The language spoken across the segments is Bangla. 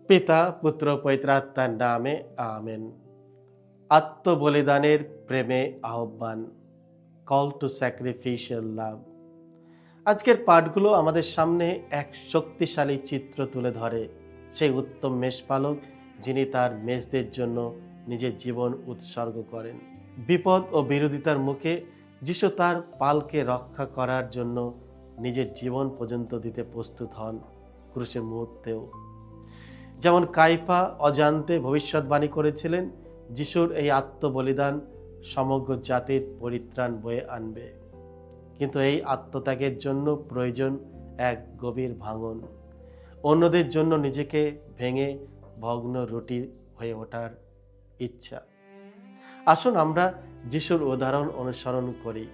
পিতা পুত্র পবিত্রাত্মার নামে আমেন। আত্মবলিদানের প্রেমে আহ্বান, কল টু স্যাক্রিফিশিয়াল লাভ। আজকের পাঠগুলো আমাদের সামনে এক শক্তিশালী চিত্র তুলে ধরে সেই উত্তম মেষপালক যিনি তার মেষদের জন্য নিজের জীবন উৎসর্গ করেন। বিপদ ও বিরোধিতার মুখে যিশু তার পালকে রক্ষা করার জন্য নিজের জীবন পর্যন্ত দিতে প্রস্তুত হন, ক্রুশের মুহূর্তেও। যেমন কাইফা অজান্তে ভবিষ্যৎবাণী করেছিলেন, যিশুর এই আত্মবলিদান সমগ্র জাতির পরিত্রাণ বয়ে আনবে। কিন্তু এই আত্মত্যাগের জন্য প্রয়োজন এক গভীর ভাঙন, অন্যদের জন্য নিজেকে ভেঙে ভগ্ন রুটি হয়ে ওঠার ইচ্ছা। আসুন আমরা যিশুর উদাহরণ অনুসরণ করি।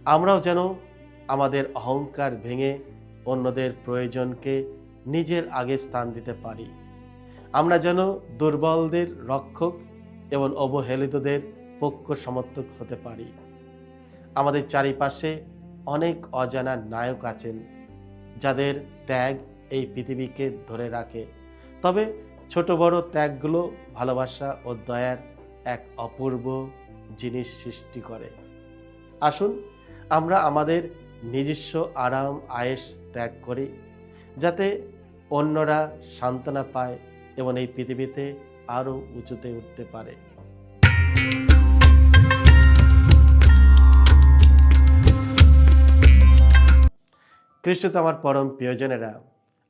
আমরাও যেন আমাদের অহংকার ভেঙে অন্যদের প্রয়োজনকে নিজের আগে স্থান দিতে পারি। আমরা যেন দুর্বলদের রক্ষক এবং অবহেলিতদের পক্ষ সমর্থক হতে পারি। আমাদের চারিপাশে অনেক অজানা নায়ক আছেন যাদের ত্যাগ এই পৃথিবীকে ধরে রাখে, তবে ছোট বড় ত্যাগগুলো ভালোবাসা ও দয়ার এক অপূর্ব জিনিস সৃষ্টি করে। আসুন আমরা আমাদের নিজস্ব আরাম আয়েশ ত্যাগ করি, যাতে অন্যরা সান্ত্বনা পায় এবং এই পৃথিবীতে আরো উঁচুতে উঠতে পারে। খ্রিস্টতে আমার পরম প্রিয়জনেরা,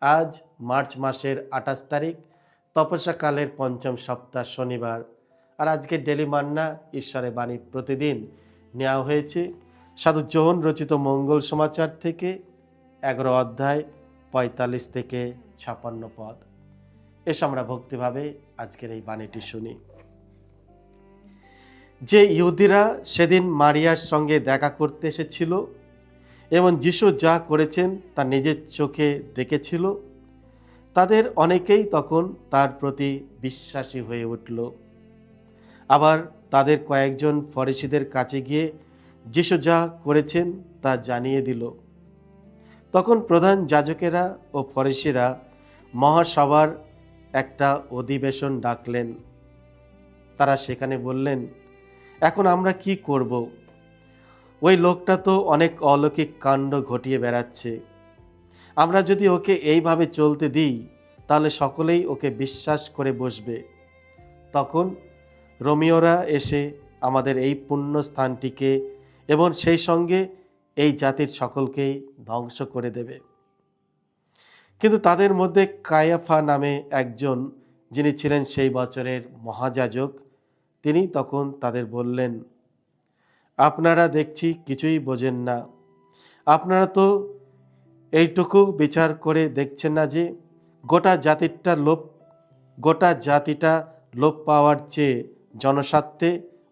আজ মার্চ মাসের 28 তারিখ, তপস্যাকালের পঞ্চম সপ্তাহ, শনিবার। আর আজকে ডেলি মান্না ঈশ্বরের বাণী প্রতিদিন নেওয়া হয়েছে সাধু যোহন রচিত মঙ্গল সমাচার থেকে 11 অধ্যায় 45 থেকে 56 পদ। এসো আমরা ভক্তিভাবে আজকের এই বাণীটি শুনি। যে ইহুদিরা সেদিন মারিয়ার সঙ্গে দেখা করতে এসেছিল এবং যিশু যা করেছেন তা নিজের চোখে দেখেছিল, তাদের অনেকেই তখন তার প্রতি বিশ্বাসী হয়ে উঠল। আবার তাদের কয়েকজন ফরিসীদের কাছে গিয়ে যিশু যা করেছেন তা জানিয়ে দিল। তখন প্রধান যাজকেরা ও ফরিসীরা মহাসভার একটা অধিবেশন ডাকলেন। তারা সেখানে বললেন, এখন আমরা কি করব? ওই লোকটা তো অনেক অলৌকিক কাণ্ড ঘটিয়ে বেড়াচ্ছে। আমরা যদি ওকে এইভাবে চলতে দিই তাহলে সকলেই ওকে বিশ্বাস করে বসবে। তখন রোমীয়রা এসে আমাদের এই পুণ্য স্থানটিকে এবং সেই সঙ্গে এই জাতির সকলকেই ধ্বংস করে দেবে। কিন্তু তাদের মধ্যে কায়াফা নামে একজন, যিনি ছিলেন সেই বছরের মহাযাজক, তিনি তখন তাদের বললেন, আপনারা দেখছি কিছুই বোঝেন না। আপনারা তো এইটুকু বিচার করে দেখছেন না যে গোটা জাতিটা লোপ পাওয়ার চেয়ে জনস্বার্থে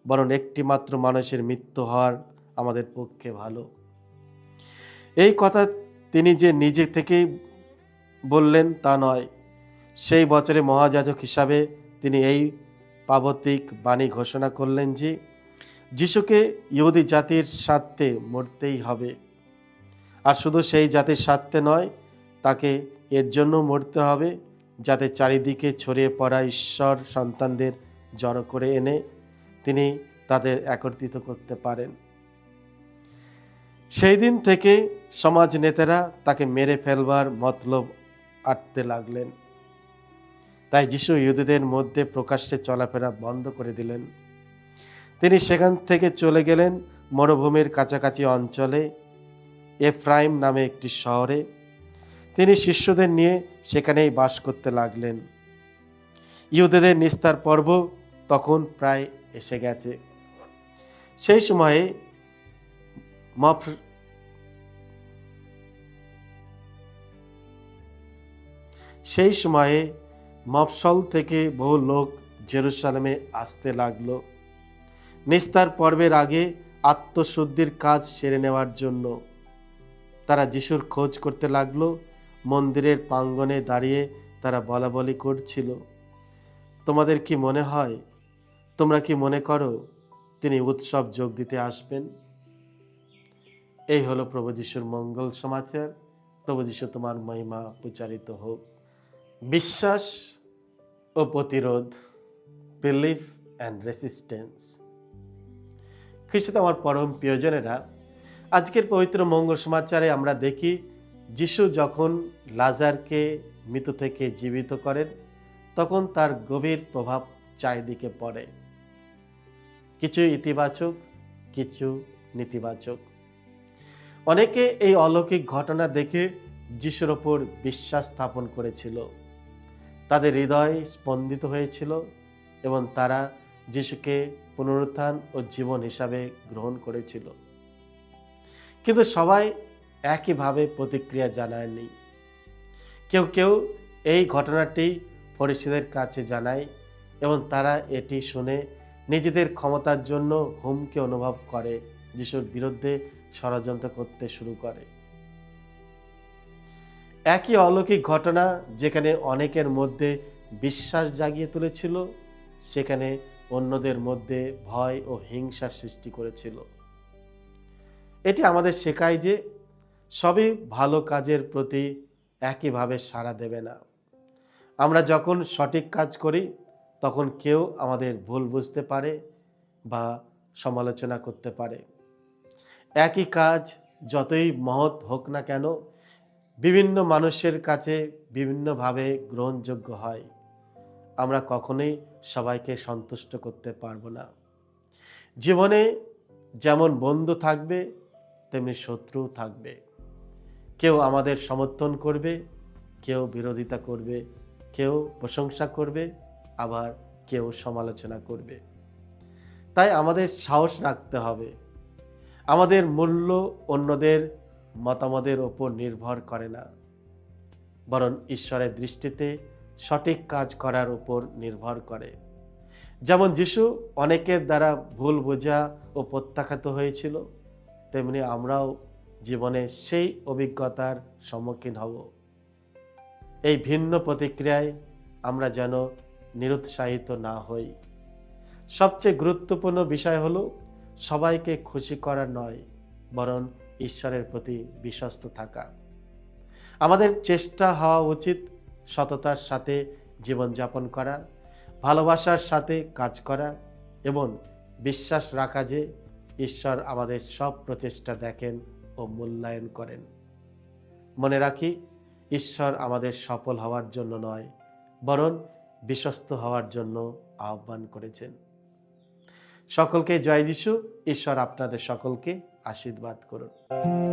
বরং একটি মাত্র মানুষের মৃত্যু হওয়ার আমাদের পক্ষে ভালো। এই কথা তিনি যে নিজে থেকেই বললেন তা নয়, সেই বছরে মহাযাজক হিসাবে তিনি এই পাবতিক বাণী ঘোষণা করলেন যে যিশুকে ইহুদি জাতির স্বার্থে মরতেই হবে। আর শুধু সেই জাতির স্বার্থে নয়, তাকে এর জন্য মরতে হবে যাতে চারিদিকে ছড়িয়ে পড়া ঈশ্বর সন্তানদের জড়ো করে এনে তিনি তাদের একত্রিত করতে পারেন। সেই দিন থেকে সমাজ নেতারা তাকে মেরে ফেলবার মতলব আঁটতে লাগলেন। তাই যিশু ইহুদিদের মধ্যে প্রকাশ্যে চলাফেরা বন্ধ করে দিলেন। তিনি সেখান থেকে চলে গেলেন মরুভূমির কাছাকাছি অঞ্চলে, এফ্রাইম নামে একটি শহরে। তিনি শিষ্যদের নিয়ে সেখানেই বাস করতে লাগলেন। ইহুদিদের নিস্তার পর্ব তখন প্রায় এসে গেছে। সেই সময়ে মফসল থেকে বহু লোক জেরুসালেমে আসতে লাগলো নিস্তার পর্বের আগে আত্মশুদ্ধির কাজ সেরে নেওয়ার জন্য। তারা যিশুর খোঁজ করতে লাগলো। মন্দিরের প্রাঙ্গণে দাঁড়িয়ে তারা বলাবলি করছিল, তোমাদের কি মনে হয়, তোমরা কি মনে করো তিনি উৎসব যোগ দিতে আসবেন? এই হলো প্রভু যিশুর মঙ্গল সমাচার। প্রভু যিশু তোমার মহিমা প্রচারিত হোক। বিশ্বাস ও প্রতিরোধ, বিলিফ অ্যান্ড রেসিস্টেন্স। খ্রিস্টে আমার পরম প্রিয়জনেরা, আজকের পবিত্র মঙ্গল সমাচারে আমরা দেখি যিশু যখন লাজারকে মৃত্যু থেকে জীবিত করেন তখন তার গভীর প্রভাব চারিদিকে পড়ে, কিছু ইতিবাচক, কিছু নেতিবাচক। অনেকে এই অলৌকিক ঘটনা দেখে যিশুর ওপর বিশ্বাস স্থাপন করেছিল, তাদের হৃদয় স্পন্দিত হয়েছিল এবং তারা যিশুকে পুনরুত্থান ও জীবন হিসাবে গ্রহণ করেছিল। কিন্তু সবাই একইভাবে প্রতিক্রিয়া জানায়নি। কেউ কেউ এই ঘটনাটি ফরিসীদের কাছে জানায় এবং তারা এটি শুনে নিজেদের ক্ষমতার জন্য হুমকি অনুভব করে, যিশুর বিরুদ্ধে ষড়যন্ত্র করতে শুরু করে। একই অলৌকিক ঘটনা যেখানে অনেকের মধ্যে বিশ্বাস জাগিয়ে তুলেছিল, সেখানে অন্যদের মধ্যে ভয় ও হিংসা সৃষ্টি করেছিল। এটি আমাদের শেখায় যে সবই ভালো কাজের প্রতি একইভাবে সাড়া দেবে না। আমরা যখন সঠিক কাজ করি তখন কেউ আমাদের ভুল বুঝতে পারে বা সমালোচনা করতে পারে। একই কাজ যতই মহৎ হোক না কেন, বিভিন্ন মানুষের কাছে বিভিন্নভাবে গ্রহণযোগ্য হয়। আমরা কখনোই সবাইকে সন্তুষ্ট করতে পারবো না। জীবনে যেমন বন্ধু থাকবে তেমনি শত্রু থাকবে। কেউ আমাদের সমর্থন করবে, কেউ বিরোধিতা করবে, কেউ প্রশংসা করবে, আবার কেউ সমালোচনা করবে। তাই আমাদের সাহস রাখতে হবে। আমাদের মূল্য অন্যদের মতামতের ওপর নির্ভর করে না, বরং ঈশ্বরের দৃষ্টিতে সঠিক কাজ করার উপর নির্ভর করে। যেমন যিশু অনেকের দ্বারা ভুল বোঝা ও প্রত্যাখ্যাত হয়েছিল, তেমনি আমরাও জীবনে সেই অভিজ্ঞতার সম্মুখীন হব। এই ভিন্ন প্রতিক্রিয়ায় আমরা যেন নিরুৎসাহিত না হই। সবচেয়ে গুরুত্বপূর্ণ বিষয় হলো সবাইকে খুশি করা নয়, বরং ঈশ্বরের প্রতি বিশ্বস্ত থাকা। আমাদের চেষ্টা হওয়া উচিত সততার সাথে জীবনযাপন করা, ভালোবাসার সাথে কাজ করা এবং বিশ্বাস রাখা যে ঈশ্বর আমাদের সব প্রচেষ্টা দেখেন ও মূল্যায়ন করেন। মনে রাখি, ঈশ্বর আমাদের সফল হওয়ার জন্য নয়, বরং বিশ্বস্ত হওয়ার জন্য আহ্বান করেছেন। সকলকে জয় যিশু। ঈশ্বর আপনাদের সকলকে আশীর্বাদ করুন।